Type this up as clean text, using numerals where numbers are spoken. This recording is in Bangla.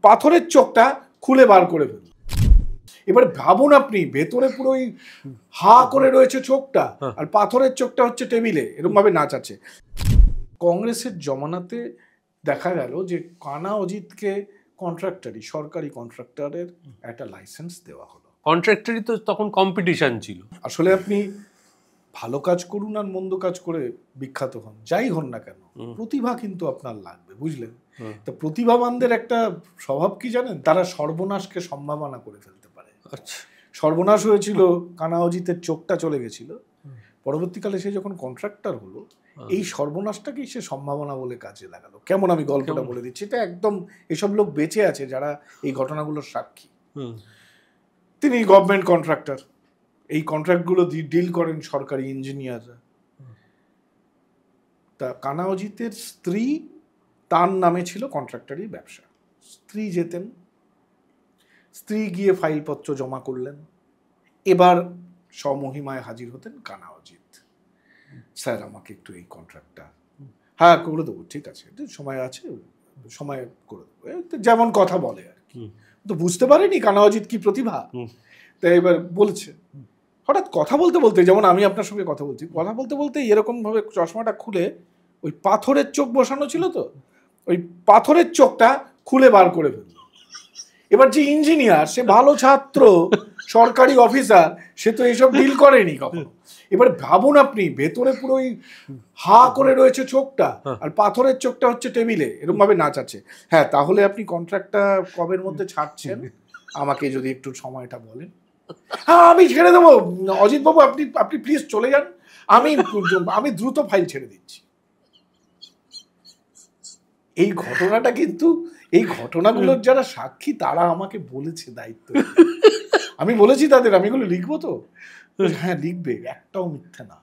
পাথরের চোখটা খুলে বার করে ফেলল। এবার ভাবুন আপনি, ভেতরে পুরো ওই হা করে রয়েছে চোখটা, আর পাথরের চোখটা হচ্ছে টেবিলে, এরকম ভাবে নাচ আছে। কংগ্রেসের জমানাতে দেখা গেল যে কানা অজিতকে কন্ট্রাক্টরি, সরকারি কন্ট্রাক্টরের একটা লাইসেন্স দেওয়া হলো। কন্ট্রাক্টরি তো তখন কম্পিটিশন ছিল। আসলে আপনি ভালো কাজ করুন আর মন্দ কাজ করে বিখ্যাত হন, যাই হন না কেন, প্রতিভা কিন্তু আপনার লাগবে, বুঝলেন? তো প্রতিভাবানদের একটা স্বভাব কি জানেন? তারা সর্বনাশকে সম্ভাবনা করে ফেলতে পারে। আচ্ছা, সর্বনাশ হয়েছিল, কানা অজিতের চোখটা চলে গেছিল, পরবর্তীকালে সে যখন কন্ট্রাক্টর হলো, এই সর্বনাশটাকেই সে সম্ভাবনা বলে কাজে লাগালো। কেমন, আমি গল্পটা বলে দিচ্ছি, এটা একদম এসব লোক বেঁচে আছে যারা এই ঘটনাগুলোর সাক্ষী। তিনি গভর্নমেন্ট কন্ট্রাক্টর, এই কন্ট্রাক্টগুলো ডিল করেন সরকারি ইঞ্জিনিয়াররা। তা কানা অজিতের স্ত্রী, তার নামে ছিল কন্ট্রাক্টরি ব্যবসা। স্ত্রী যেতেন, স্ত্রী গিয়ে ফাইলপত্র জমা করলেন, এবার স্বমহিমায় হাজির হতেন কানা অজিত। স্যার, আমাকে একটু এই কন্ট্রাক্টটা, হ্যাঁ করে দেবো, ঠিক আছে, সময় আছে, সময় করে দেবো, যেমন কথা বলে আর কি। তো বুঝতে পারেনি কানা অজিত কি প্রতিভা। তাই এবার বলেছে, হঠাৎ কথা বলতে বলতে, যেমন আমি আপনার সঙ্গে কথা বলছি, কথা বলতে বলতে এরকম ভাবে চশমাটা খুলে, ওই পাথরের চোখ বসানো ছিল তো, ওই পাথরের চোখটা খুলে বার করে ফেলল। এবার যে ইঞ্জিনিয়ার, সে ভালো ছাত্র, সরকারি অফিসার, সে তো এইসব ডিল করেনি কখনো। এবার ভাবুন আপনি, ভেতরে পুরো ওই হা করে রয়েছে চোখটা, আর পাথরের চোখটা হচ্ছে টেবিলে, এরকম ভাবে নাচ আছে। হ্যাঁ, তাহলে আপনি কন্ট্রাক্টটা কবের মধ্যে ছাড়ছেন, আমাকে যদি একটু সময়টা বলেন। হ্যাঁ, আমি ছেড়ে দেবো অজিত বাবু, আপনি প্লিজ চলে যান, আমি দ্রুত ফাইল ছেড়ে দিচ্ছি। এই ঘটনাটা কিন্তু, এই ঘটনাগুলোর যারা সাক্ষী তারা আমাকে বলেছে দায়িত্ব, আমি বলেছি তাদের, আমি এগুলো লিখবো তো, হ্যাঁ লিখবে, একটাও মিথ্যা না।